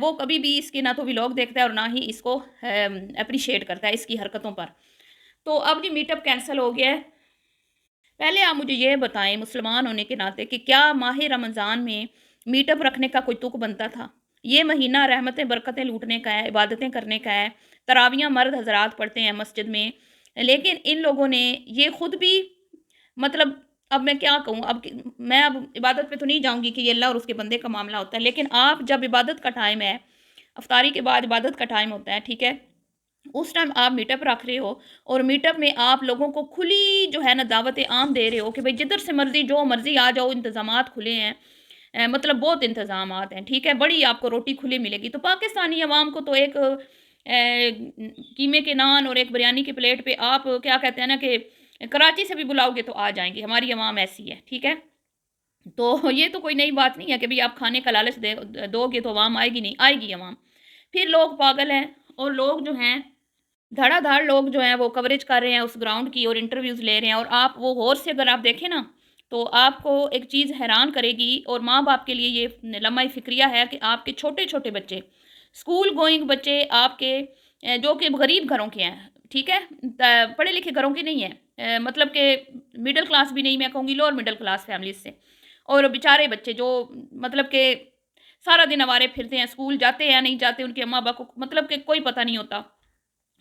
وہ کبھی بھی اس کے نہ تو ولاگ دیکھتا ہے اور نہ ہی اس کو اپریشیٹ کرتا ہے اس کی حرکتوں پر۔ تو اب یہ میٹ اپ کینسل ہو گیا ہے۔ پہلے آپ مجھے یہ بتائیں مسلمان ہونے کے ناطے کہ کیا ماہ رمضان میں میٹ اپ رکھنے کا کوئی تک بنتا تھا؟ یہ مہینہ رحمتیں برکتیں لوٹنے کا ہے، عبادتیں کرنے کا ہے، تراویاں مرد حضرات پڑھتے ہیں مسجد میں، لیکن ان لوگوں نے یہ خود بھی مطلب، اب میں کیا کہوں، میں اب عبادت پہ تو نہیں جاؤں گی کہ یہ اللہ اور اس کے بندے کا معاملہ ہوتا ہے، لیکن آپ جب عبادت کا ٹائم ہے، افطاری کے بعد عبادت کا ٹائم ہوتا ہے، ٹھیک ہے، اس ٹائم آپ میٹ اپ رکھ رہے ہو اور میٹ اپ میں آپ لوگوں کو کھلی جو ہے نا دعوت عام دے رہے ہو کہ بھائی جدھر سے مرضی جو مرضی آ جاؤ، انتظامات کھلے ہیں، مطلب بہت انتظامات ہیں، ٹھیک ہے، بڑی آپ کو روٹی کھلی ملے گی۔ تو پاکستانی عوام کو تو ایک قیمے کے نان اور ایک بریانی کی پلیٹ پہ آپ کیا کہتے ہیں نا کہ کراچی سے بھی بلاؤ گے تو آ جائیں گے، ہماری عوام ایسی ہے، ٹھیک ہے۔ تو یہ تو کوئی نئی بات نہیں ہے کہ بھئی آپ کھانے کا لالچ دو گے تو عوام آئے گی، نہیں آئے گی عوام۔ پھر لوگ پاگل ہیں اور لوگ جو ہیں دھڑا دھڑ لوگ جو ہیں وہ کوریج کر رہے ہیں اس گراؤنڈ کی اور انٹرویوز لے رہے ہیں، اور آپ وہ غور سے اگر آپ دیکھیں نا تو آپ کو ایک چیز حیران کرے گی، اور ماں باپ کے لیے یہ لمحہ فکریہ ہے کہ آپ کے چھوٹے چھوٹے بچے، اسکول گوئنگ بچے آپ کے، جو کہ غریب گھروں کے ہیں، ٹھیک ہے، پڑھے لکھے گھروں کے نہیں ہیں، مطلب کہ مڈل کلاس بھی نہیں، میں کہوں گی لوور مڈل کلاس فیملیز سے، اور بیچارے بچے جو مطلب کہ سارا دن آوارے پھرتے ہیں، اسکول جاتے ہیں یا نہیں جاتے، ان کے اماں ابا کو مطلب کہ کوئی پتہ نہیں ہوتا،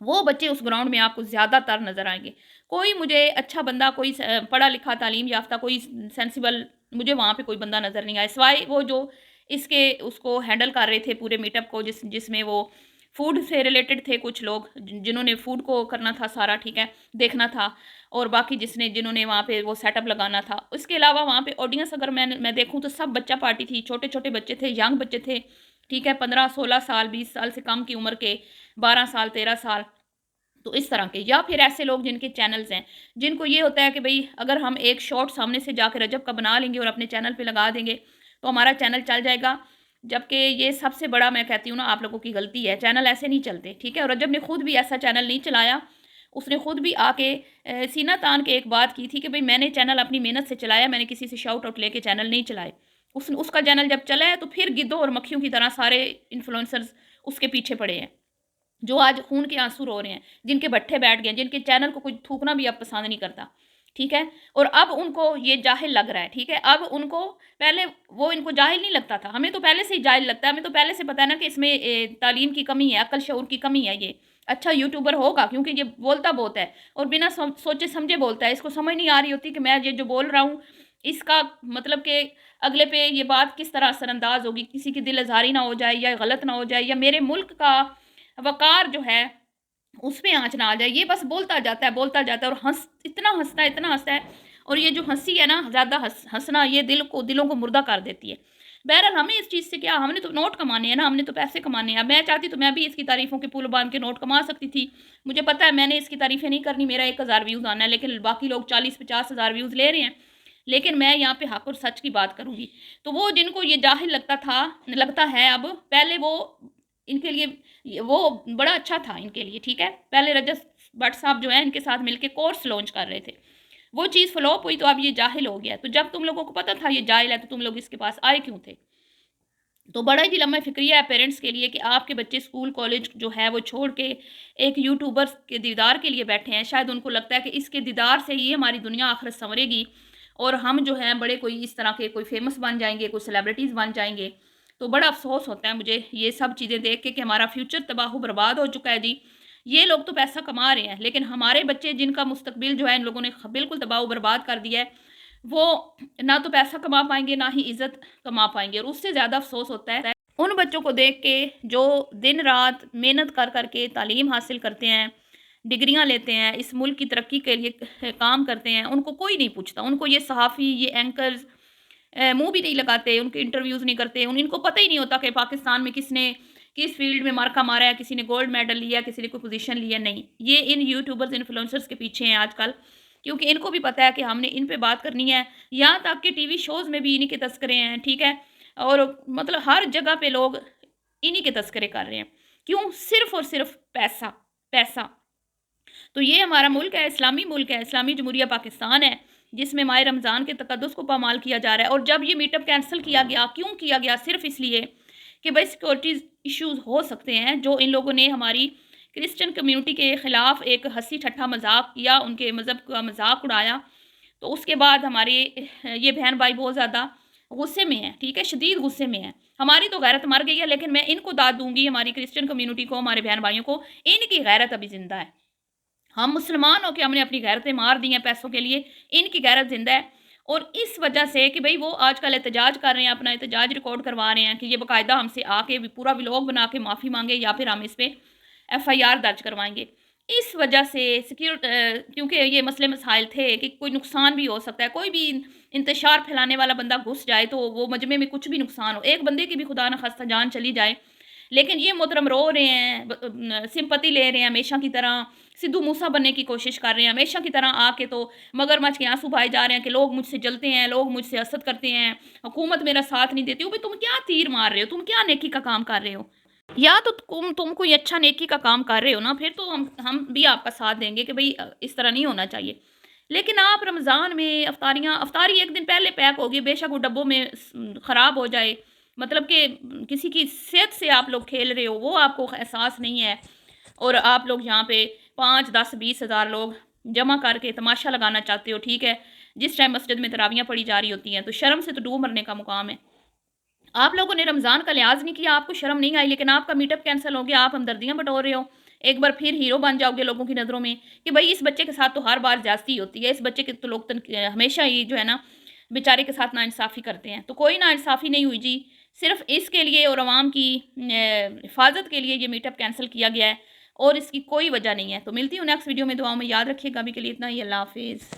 وہ بچے اس گراؤنڈ میں آپ کو زیادہ تر نظر آئیں گے۔ کوئی مجھے اچھا بندہ، کوئی پڑھا لکھا تعلیم یافتہ، کوئی سینسیبل، مجھے وہاں پہ کوئی بندہ نظر نہیں آیا، سوائے وہ جو اس کو ہینڈل کر رہے تھے پورے میٹ اپ کو، جس میں وہ فوڈ سے ریلیٹڈ تھے کچھ لوگ، جنہوں نے فوڈ کو کرنا تھا سارا، ٹھیک ہے، دیکھنا تھا، اور باقی جنہوں نے وہاں پہ وہ سیٹ اپ لگانا تھا۔ اس کے علاوہ وہاں پہ آڈینس اگر میں دیکھوں تو سب بچہ پارٹی تھی، چھوٹے چھوٹے بچے تھے، ینگ بچے تھے، ٹھیک ہے، 15 16 سال، 20 سال سے کم کی عمر کے، 12 سال 13 سال، تو اس طرح کے، یا پھر ایسے لوگ جن کے چینلز ہیں، جن کو یہ ہوتا ہے کہ بھئی اگر ہم ایک شارٹ سامنے سے جا کے رجب کا بنا لیں گے اور اپنے چینل پہ لگا دیں گے تو ہمارا چینل چل جائے گا، جبکہ یہ سب سے بڑا میں کہتی ہوں نا آپ لوگوں کی غلطی ہے، چینل ایسے نہیں چلتے، ٹھیک ہے، اور رجب نے خود بھی ایسا چینل نہیں چلایا، اس نے خود بھی آ کے سینہ تان کے ایک بات کی تھی کہ بھئی میں نے چینل اپنی محنت سے چلایا، میں نے کسی سے شاؤٹ آؤٹ لے کے چینل نہیں چلائے، اس کا چینل جب چلا ہے تو پھر گدوں اور مکھیوں کی طرح سارے انفلوئنسرز اس کے پیچھے پڑے ہیں، جو آج خون کے آنسو رو رہے ہیں، جن کے بٹھے بیٹھ گئے ہیں، جن کے چینل کو کوئی تھوکنا بھی اب پسند نہیں کرتا، ٹھیک ہے، اور اب ان کو یہ جاہل لگ رہا ہے، ٹھیک ہے، اب ان کو پہلے وہ ان کو جاہل نہیں لگتا تھا، ہمیں تو پہلے سے ہی جاہل لگتا ہے، ہمیں تو پہلے سے پتہ ہے نا کہ اس میں تعلیم کی کمی ہے، عقل شعور کی کمی ہے، یہ اچھا یوٹیوبر ہوگا کیونکہ یہ بولتا بہت ہے اور بنا سوچے سمجھے بولتا ہے، اس کو سمجھ نہیں آ رہی ہوتی کہ میں یہ جو بول رہا ہوں اس کا مطلب کہ اگلے پہ یہ بات کس طرح اثر انداز ہوگی، کسی کی دل ازاری نہ ہو جائے یا غلط نہ ہو جائے، یا میرے ملک کا وقار جو ہے اس پہ آنچ نہ آ جائے، یہ بس بولتا جاتا ہے اور اتنا ہنستا ہے، اور یہ جو ہنسی ہے نا، زیادہ ہنسنا، یہ دلوں کو مردہ کر دیتی ہے۔ بہرحال ہمیں اس چیز سے کیا، ہم نے تو نوٹ کمانے ہیں نا، ہم نے تو پیسے کمانے ہیں، میں چاہتی تو میں بھی اس کی تعریفوں کے پل باندھ کے نوٹ کما سکتی تھی، مجھے پتا ہے میں نے اس کی تعریفیں نہیں کرنی، میرا 1000 ویوز آنا ہے، لیکن باقی لوگ 40 50 ہزار ویوز لے رہے ہیں، لیکن میں یہاں پہ حق اور سچ کی بات کروں گی۔ تو وہ جن کو یہ جاہل لگتا ہے اب، پہلے وہ ان کے لیے وہ بڑا اچھا تھا ان کے لیے، ٹھیک ہے، پہلے رجب بٹ صاحب جو ہیں ان کے ساتھ مل کے کورس لانچ کر رہے تھے، وہ چیز فلوپ ہوئی تو اب یہ جاہل ہو گیا، تو جب تم لوگوں کو پتہ تھا یہ جاہل ہے تو تم لوگ اس کے پاس آئے کیوں تھے؟ تو بڑا ہی لمحہ فکریہ ہے پیرنٹس کے لیے کہ آپ کے بچے اسکول کالج جو ہے وہ چھوڑ کے ایک یوٹیوبر کے دیدار کے لیے بیٹھے ہیں، شاید ان کو لگتا ہے کہ اس کے دیدار سے ہی ہماری دنیا آخرت سنورے گی اور ہم جو ہیں بڑے کوئی اس طرح کے کوئی فیمس بن جائیں گے، کوئی سیلیبریٹیز بن جائیں گے، تو بڑا افسوس ہوتا ہے مجھے یہ سب چیزیں دیکھ کے کہ ہمارا فیوچر تباہ و برباد ہو چکا ہے جی۔ یہ لوگ تو پیسہ کما رہے ہیں لیکن ہمارے بچے جن کا مستقبل جو ہے ان لوگوں نے بالکل تباہ و برباد کر دیا ہے، وہ نہ تو پیسہ کما پائیں گے نہ ہی عزت کما پائیں گے، اور اس سے زیادہ افسوس ہوتا ہے ان بچوں کو دیکھ کے جو دن رات محنت کر کے تعلیم حاصل کرتے ہیں، ڈگریاں لیتے ہیں، اس ملک کی ترقی کے لیے کام کرتے ہیں، ان کو کوئی نہیں پوچھتا، ان کو یہ صحافی، یہ اینکرز منہ بھی نہیں لگاتے، ان کے انٹرویوز نہیں کرتے، ان کو پتہ ہی نہیں ہوتا کہ پاکستان میں کس فیلڈ میں مارکا مارا ہے، کسی نے گولڈ میڈل لیا، کسی نے کوئی پوزیشن لیا، نہیں، یہ ان یوٹیوبرز انفلوئنسرز کے پیچھے ہیں آج کل، کیونکہ ان کو بھی پتہ ہے کہ ہم نے ان پہ بات کرنی ہے، یہاں تک کہ ٹی وی شوز میں بھی انہی کے تذکرے ہیں، ٹھیک ہے، اور مطلب ہر جگہ پہ لوگ انہی کے تذکرے کر رہے ہیں، کیوں؟ صرف اور صرف پیسہ، پیسہ۔ تو یہ ہمارا ملک ہے، اسلامی ملک ہے، اسلامی جمہوریہ پاکستان ہے، جس میں ماہ رمضان کے تقدس کو پامال کیا جا رہا ہے، اور جب یہ میٹ اپ کینسل کیا گیا، کیوں کیا گیا؟ صرف اس لیے کہ بھائی سیکورٹیز ایشوز ہو سکتے ہیں، جو ان لوگوں نے ہماری کرسچن کمیونٹی کے خلاف ایک ہنسی ٹھٹھا مذاق کیا، ان کے مذہب کا مذاق اڑایا، تو اس کے بعد ہمارے یہ بہن بھائی بہت زیادہ غصے میں ہیں، ٹھیک ہے، شدید غصے میں ہیں۔ ہماری تو غیرت مر گئی ہے، لیکن میں ان کو داد دوں گی، ہماری کرسچن کمیونٹی کو، ہمارے بہن بھائیوں کو، ان کی غیرت ابھی زندہ ہے۔ ہم مسلمان ہو کے ہم نے اپنی غیرتیں مار دی ہیں پیسوں کے لیے، ان کی غیرت زندہ ہے۔ اور اس وجہ سے کہ بھئی وہ آج کل احتجاج کر رہے ہیں، اپنا احتجاج ریکارڈ کروا رہے ہیں کہ یہ باقاعدہ ہم سے آ کے پورا ولاگ بنا کے معافی مانگے، یا پھر ہم اس پہ FIR درج کروائیں گے۔ اس وجہ سے کیونکہ یہ مسئلے مسائل تھے کہ کوئی نقصان بھی ہو سکتا ہے، کوئی بھی انتشار پھیلانے والا بندہ گھس جائے تو وہ مجمع میں کچھ بھی نقصان ہو، ایک بندے کی بھی خدا نخواستہ جان چلی جائے، لیکن یہ محترم رو رہے ہیں، سمپتی لے رہے ہیں ہمیشہ کی طرح، سدھو موسیٰ بننے کی کوشش کر رہے ہیں ہمیشہ کی طرح آ کے، تو مگرمچھ کے آنسو بہائے جا رہے ہیں کہ لوگ مجھ سے جلتے ہیں، لوگ مجھ سے حسد کرتے ہیں، حکومت میرا ساتھ نہیں دیتی۔ تم کیا تیر مار رہے ہو؟ تم کیا نیکی کا کام کر رہے ہو؟ یا تو تم کوئی اچھا نیکی کا کام کر رہے ہو نا، پھر تو ہم بھی آپ کا ساتھ دیں گے کہ بھئی اس طرح نہیں ہونا چاہیے۔ لیکن آپ رمضان میں افطاری ایک دن پہلے پیک ہوگی، بے شک وہ ڈبوں میں خراب ہو جائے، مطلب کہ کسی کی صحت سے آپ لوگ کھیل رہے ہو، وہ آپ کو احساس نہیں ہے، اور آپ لوگ یہاں پہ 5 10 20 ہزار لوگ جمع کر کے تماشا لگانا چاہتے ہو، ٹھیک ہے، جس ٹائم مسجد میں تراویحاں پڑھی جا رہی ہوتی ہیں، تو شرم سے تو ڈوب مرنے کا مقام ہے۔ آپ لوگوں نے رمضان کا لحاظ نہیں کیا، آپ کو شرم نہیں آئی، لیکن آپ کا میٹ اپ کینسل ہو گیا، آپ ہمدردیاں بٹور رہے ہو، ایک بار پھر ہیرو بن جاؤ گے لوگوں کی نظروں میں کہ بھائی اس بچے کے ساتھ تو ہر بار زیادتی ہوتی ہے، اس بچے کے تو لوگ ہمیشہ ہی جو ہے نا بیچارے کے ساتھ ناانصافی کرتے ہیں۔ تو کوئی ناانصافی نہیں ہوئی جی، صرف اس کے لیے اور عوام کی حفاظت کے لیے یہ میٹ اپ کینسل کیا گیا ہے، اور اس کی کوئی وجہ نہیں ہے۔ تو ملتی ہوں نیکسٹ ویڈیو میں، دعاؤں میں یاد رکھیے گا، ابھی کے لیے اتنا ہی، اللہ حافظ۔